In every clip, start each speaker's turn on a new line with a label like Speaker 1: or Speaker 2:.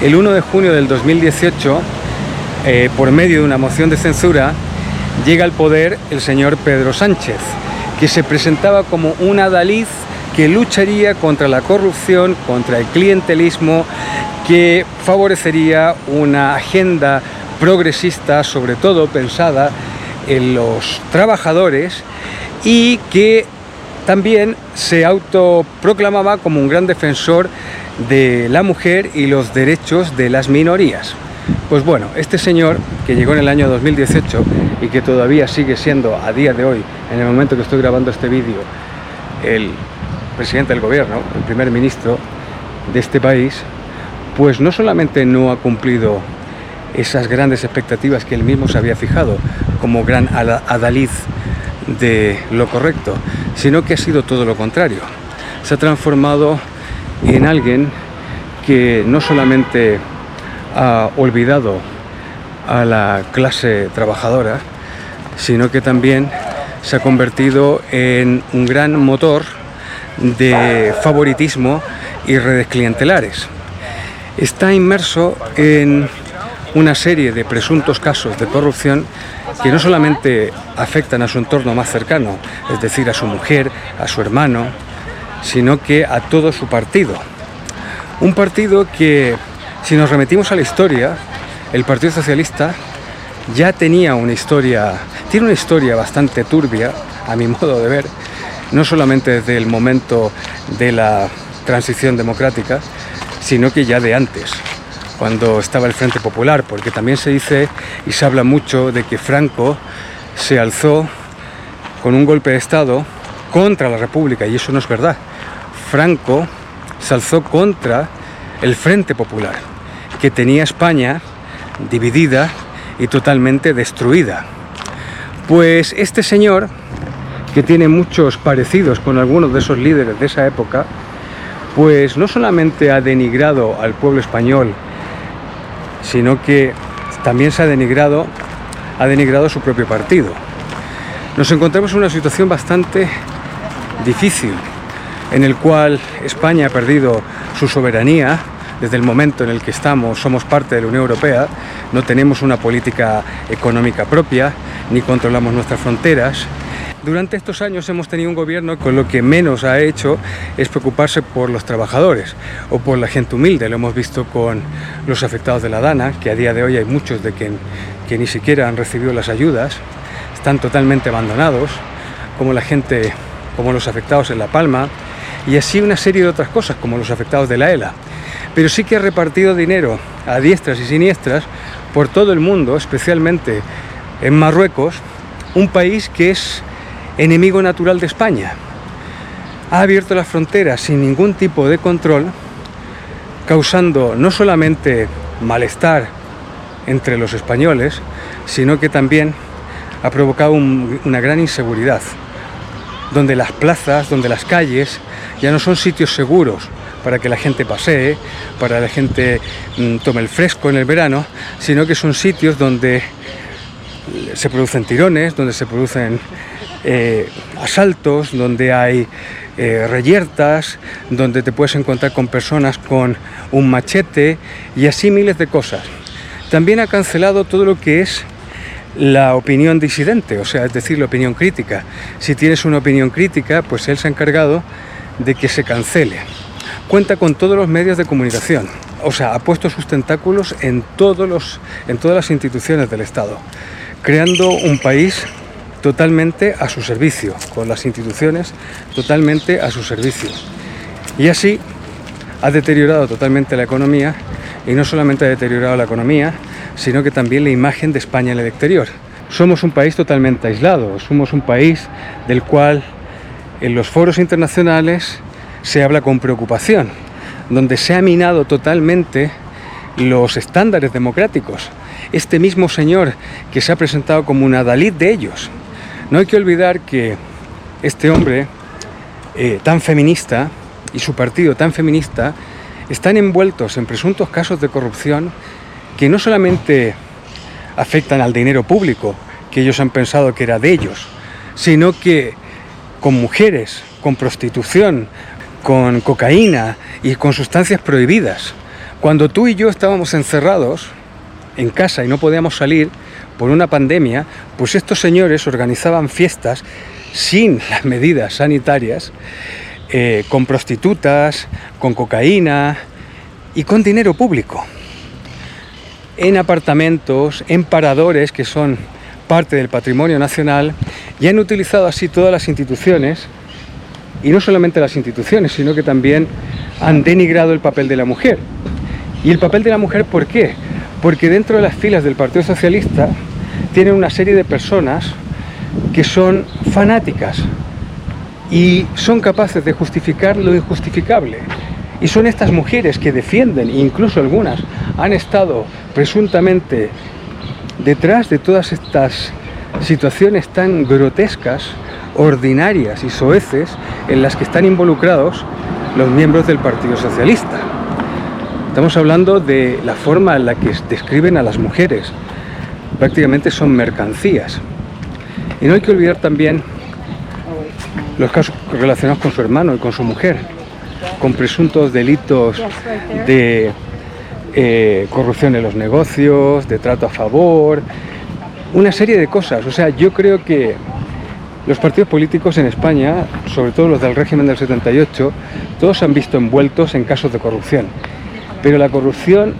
Speaker 1: El 1 de junio del 2018, por medio de una moción de censura, llega al poder el señor Pedro Sánchez, que se presentaba como un adalid que lucharía contra la corrupción, contra el clientelismo, que favorecería una agenda progresista, sobre todo pensada en los trabajadores, y que también se autoproclamaba como un gran defensor de la mujer y los derechos de las minorías. Pues bueno, este señor, que llegó en el año 2018 y que todavía sigue siendo a día de hoy, en el momento que estoy grabando este vídeo, el presidente del gobierno, el primer ministro de este país, pues no solamente no ha cumplido esas grandes expectativas que él mismo se había fijado como gran adalid de lo correcto, sino que ha sido todo lo contrario. Se ha transformado en alguien que no solamente ha olvidado a la clase trabajadora, sino que también se ha convertido en un gran motor de favoritismo y redes clientelares. Está inmerso en una serie de presuntos casos de corrupción que no solamente afectan a su entorno más cercano, es decir, a su mujer, a su hermano, sino que a todo su partido. Un partido que, si nos remitimos a la historia, el Partido Socialista ya tenía una historia, tiene una historia bastante turbia, a mi modo de ver, no solamente desde el momento de la transición democrática, sino que ya de antes, cuando estaba el Frente Popular, porque también se dice y se habla mucho de que Franco se alzó con un golpe de Estado contra la República, y eso no es verdad. Franco se alzó contra el Frente Popular, que tenía España dividida y totalmente destruida. Pues este señor, que tiene muchos parecidos con algunos de esos líderes de esa época, pues no solamente ha denigrado al pueblo español, sino que también se ha denigrado su propio partido. Nos encontramos en una situación bastante difícil, en el cual España ha perdido su soberanía desde el momento en el que somos parte de la Unión Europea, no tenemos una política económica propia, ni controlamos nuestras fronteras. Durante estos años hemos tenido un gobierno que lo que menos ha hecho es preocuparse por los trabajadores o por la gente humilde. Lo hemos visto con los afectados de la Dana, que a día de hoy hay muchos de que ni siquiera han recibido las ayudas, están totalmente abandonados, como los afectados en La Palma, y así una serie de otras cosas, como los afectados de la ELA. Pero sí que ha repartido dinero a diestras y siniestras por todo el mundo, especialmente en Marruecos, un país que es enemigo natural de España. Ha abierto las fronteras sin ningún tipo de control, causando no solamente malestar entre los españoles, sino que también ha provocado una gran inseguridad, donde las plazas, donde las calles ya no son sitios seguros para que la gente pasee, para que la gente tome el fresco en el verano, sino que son sitios donde se producen tirones, donde se producen asaltos, donde hay reyertas, donde te puedes encontrar con personas con un machete y así miles de cosas. También ha cancelado todo lo que es la opinión disidente, o sea, es decir, la opinión crítica. Si tienes una opinión crítica, pues él se ha encargado de que se cancele. Cuenta con todos los medios de comunicación, o sea, ha puesto sus tentáculos en todas las instituciones del Estado, creando un país totalmente a su servicio, con las instituciones totalmente a su servicio. Y así ha deteriorado totalmente la economía, y no solamente ha deteriorado la economía, sino que también la imagen de España en el exterior. Somos un país totalmente aislado, somos un país del cual en los foros internacionales se habla con preocupación, donde se ha minado totalmente los estándares democráticos. Este mismo señor que se ha presentado como un adalid de ellos. No hay que olvidar que este hombre tan feminista y su partido tan feminista están envueltos en presuntos casos de corrupción que no solamente afectan al dinero público, que ellos han pensado que era de ellos, sino que con mujeres, con prostitución, con cocaína y con sustancias prohibidas. Cuando tú y yo estábamos encerrados en casa y no podíamos salir por una pandemia, pues estos señores organizaban fiestas sin las medidas sanitarias, con prostitutas, con cocaína y con dinero público, en apartamentos, en paradores que son parte del patrimonio nacional, y han utilizado así todas las instituciones, y no solamente las instituciones, sino que también han denigrado el papel de la mujer. ¿Y el papel de la mujer por qué? Porque dentro de las filas del Partido Socialista tienen una serie de personas que son fanáticas y son capaces de justificar lo injustificable. Y son estas mujeres que defienden, incluso algunas han estado presuntamente detrás de todas estas situaciones tan grotescas, ordinarias y soeces en las que están involucrados los miembros del Partido Socialista. Estamos hablando de la forma en la que describen a las mujeres. Prácticamente son mercancías. Y no hay que olvidar también los casos relacionados con su hermano y con su mujer, con presuntos delitos de corrupción en los negocios, de trato a favor, una serie de cosas. O sea, yo creo que los partidos políticos en España, sobre todo los del régimen del 78, todos se han visto envueltos en casos de corrupción. Pero la corrupción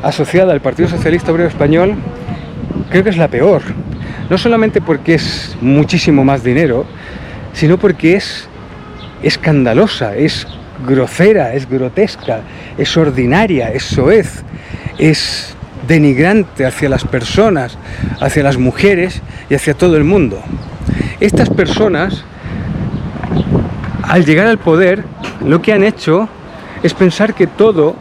Speaker 1: asociada al Partido Socialista Obrero Español creo que es la peor. No solamente porque es muchísimo más dinero, sino porque es escandalosa, es grosera, es grotesca, es ordinaria, es soez, es denigrante hacia las personas, hacia las mujeres y hacia todo el mundo. Estas personas, al llegar al poder, lo que han hecho es pensar que todo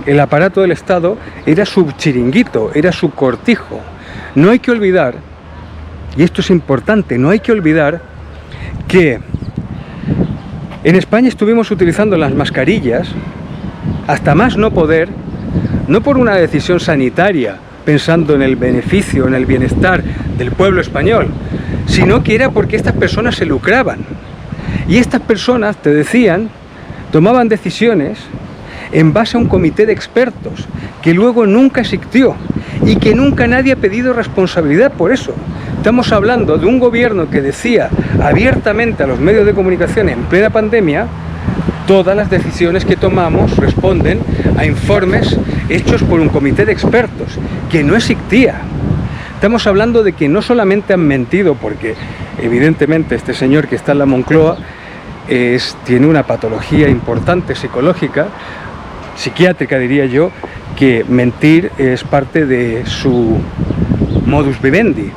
Speaker 1: el aparato del Estado era su chiringuito, era su cortijo. No hay que olvidar, y esto es importante, no hay que olvidar que en España estuvimos utilizando las mascarillas hasta más no poder, no por una decisión sanitaria, pensando en el beneficio, en el bienestar del pueblo español, sino que era porque estas personas se lucraban. Y estas personas, te decían, tomaban decisiones en base a un comité de expertos que luego nunca existió y que nunca nadie ha pedido responsabilidad por eso. Estamos hablando de un gobierno que decía abiertamente a los medios de comunicación en plena pandemia: todas las decisiones que tomamos responden a informes hechos por un comité de expertos, que no existía. Estamos hablando de que no solamente han mentido, porque evidentemente este señor que está en la Moncloa tiene una patología importante psicológica, psiquiátrica diría yo, que mentir es parte de su modus vivendi.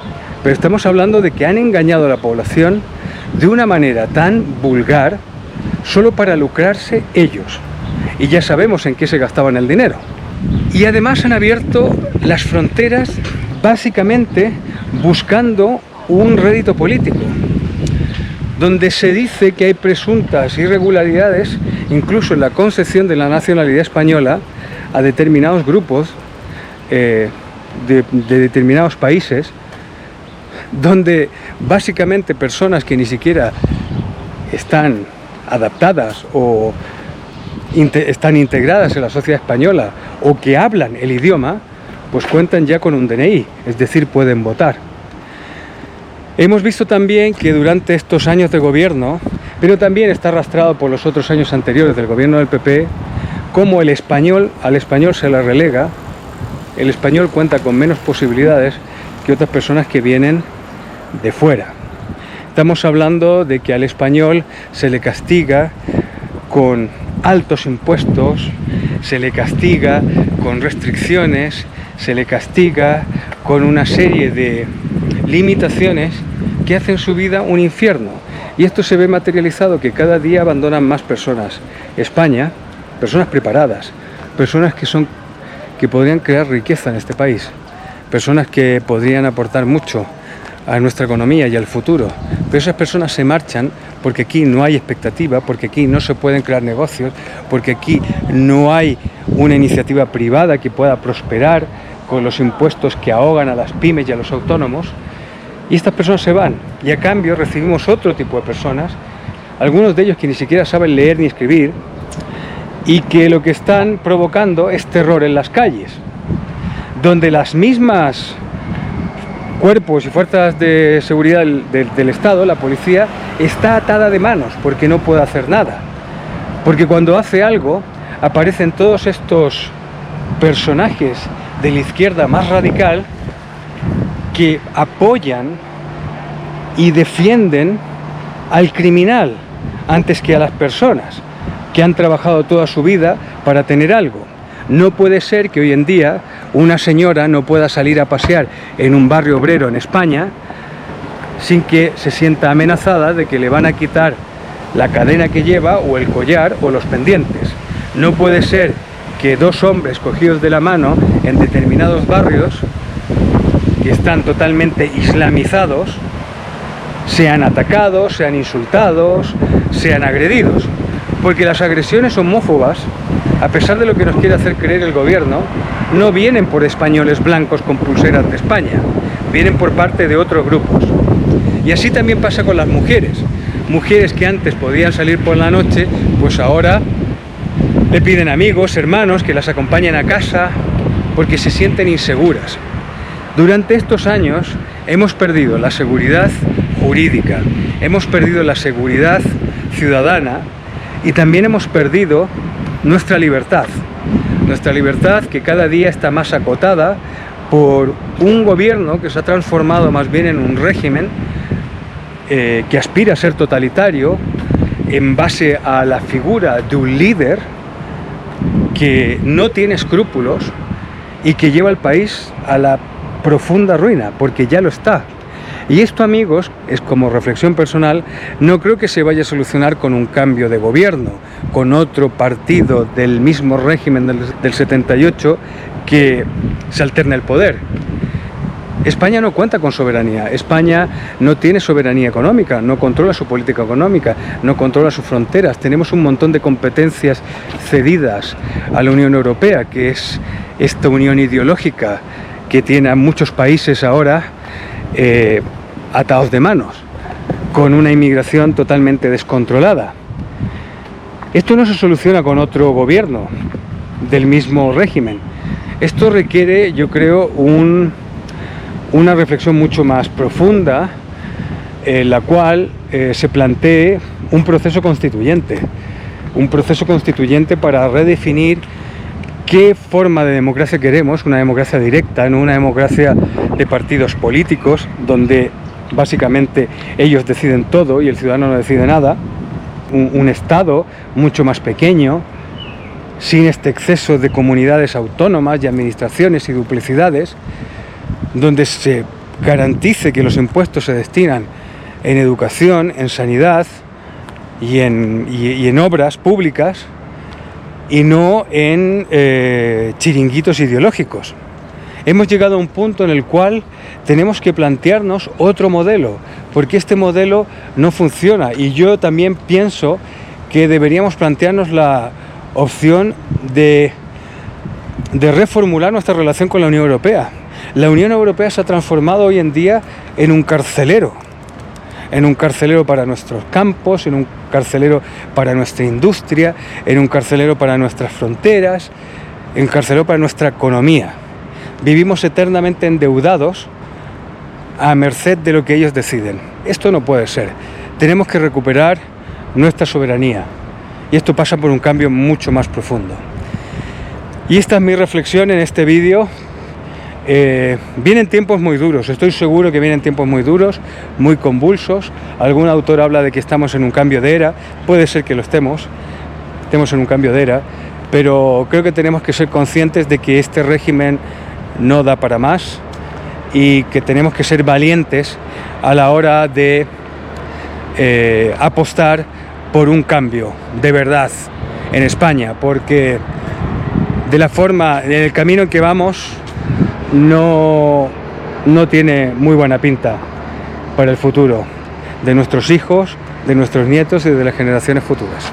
Speaker 1: Pero estamos hablando de que han engañado a la población de una manera tan vulgar, solo para lucrarse ellos. Y ya sabemos en qué se gastaban el dinero. Y además han abierto las fronteras básicamente buscando un rédito político, donde se dice que hay presuntas irregularidades, incluso en la concesión de la nacionalidad española a determinados grupos de determinados países, donde básicamente personas que ni siquiera están adaptadas o están integradas en la sociedad española o que hablan el idioma, pues cuentan ya con un DNI, es decir, pueden votar. Hemos visto también que durante estos años de gobierno, pero también está arrastrado por los otros años anteriores del gobierno del PP, como al español se le relega, el español cuenta con menos posibilidades que otras personas que vienen de fuera. Estamos hablando de que al español se le castiga con altos impuestos, se le castiga con restricciones, se le castiga con una serie de limitaciones que hacen su vida un infierno. Y esto se ve materializado que cada día abandonan más personas España, personas preparadas, personas que podrían crear riqueza en este país, personas que podrían aportar mucho a nuestra economía y al futuro. Pero esas personas se marchan porque aquí no hay expectativa, porque aquí no se pueden crear negocios, porque aquí no hay una iniciativa privada que pueda prosperar con los impuestos que ahogan a las pymes y a los autónomos. Y estas personas se van, y a cambio recibimos otro tipo de personas, algunos de ellos que ni siquiera saben leer ni escribir, y que lo que están provocando es terror en las calles, donde las mismas cuerpos y fuerzas de seguridad del Estado, la policía, está atada de manos porque no puede hacer nada. Porque cuando hace algo, aparecen todos estos personajes de la izquierda más radical que apoyan y defienden al criminal antes que a las personas que han trabajado toda su vida para tener algo. No puede ser que hoy en día una señora no pueda salir a pasear en un barrio obrero en España sin que se sienta amenazada de que le van a quitar la cadena que lleva o el collar o los pendientes. No puede ser que dos hombres cogidos de la mano en determinados barrios que están totalmente islamizados sean atacados, sean insultados, sean agredidos. Porque las agresiones homófobas, a pesar de lo que nos quiere hacer creer el gobierno, no vienen por españoles blancos con pulseras de España, vienen por parte de otros grupos. Y así también pasa con las mujeres. Mujeres que antes podían salir por la noche, pues ahora le piden amigos, hermanos que las acompañen a casa porque se sienten inseguras. Durante estos años hemos perdido la seguridad jurídica, hemos perdido la seguridad ciudadana y también hemos perdido nuestra libertad que cada día está más acotada por un gobierno que se ha transformado más bien en un régimen que aspira a ser totalitario en base a la figura de un líder que no tiene escrúpulos y que lleva al país a la profunda ruina, porque ya lo está. Y esto, amigos, es como reflexión personal, no creo que se vaya a solucionar con un cambio de gobierno, con otro partido del mismo régimen del 78 que se alterne el poder. España no cuenta con soberanía, España no tiene soberanía económica, no controla su política económica, no controla sus fronteras, tenemos un montón de competencias cedidas a la Unión Europea, que es esta unión ideológica que tiene a muchos países ahora atados de manos, con una inmigración totalmente descontrolada. Esto no se soluciona con otro gobierno del mismo régimen. Esto requiere, yo creo, una reflexión mucho más profunda, en la cual se plantee un proceso constituyente para redefinir qué forma de democracia queremos, una democracia directa, no una democracia de partidos políticos, donde básicamente ellos deciden todo y el ciudadano no decide nada, un Estado mucho más pequeño, sin este exceso de comunidades autónomas y administraciones y duplicidades, donde se garantice que los impuestos se destinan en educación, en sanidad y en obras públicas y no en chiringuitos ideológicos. Hemos llegado a un punto en el cual tenemos que plantearnos otro modelo, porque este modelo no funciona, y yo también pienso que deberíamos plantearnos la opción de reformular nuestra relación con la Unión Europea. La Unión Europea se ha transformado hoy en día en un carcelero para nuestros campos, en un carcelero para nuestra industria, en un carcelero para nuestras fronteras, en un carcelero para nuestra economía. Vivimos eternamente endeudados a merced de lo que ellos deciden. Esto no puede ser. Tenemos que recuperar nuestra soberanía, y esto pasa por un cambio mucho más profundo. Y esta es mi reflexión en este vídeo. Vienen tiempos muy duros, estoy seguro que vienen tiempos muy duros, muy convulsos. Algún autor habla de que estamos en un cambio de era, puede ser que lo estemos en un cambio de era, pero creo que tenemos que ser conscientes de que este régimen no da para más y que tenemos que ser valientes a la hora de apostar por un cambio de verdad en España, porque de la forma, en el camino en que vamos, no tiene muy buena pinta para el futuro de nuestros hijos, de nuestros nietos y de las generaciones futuras.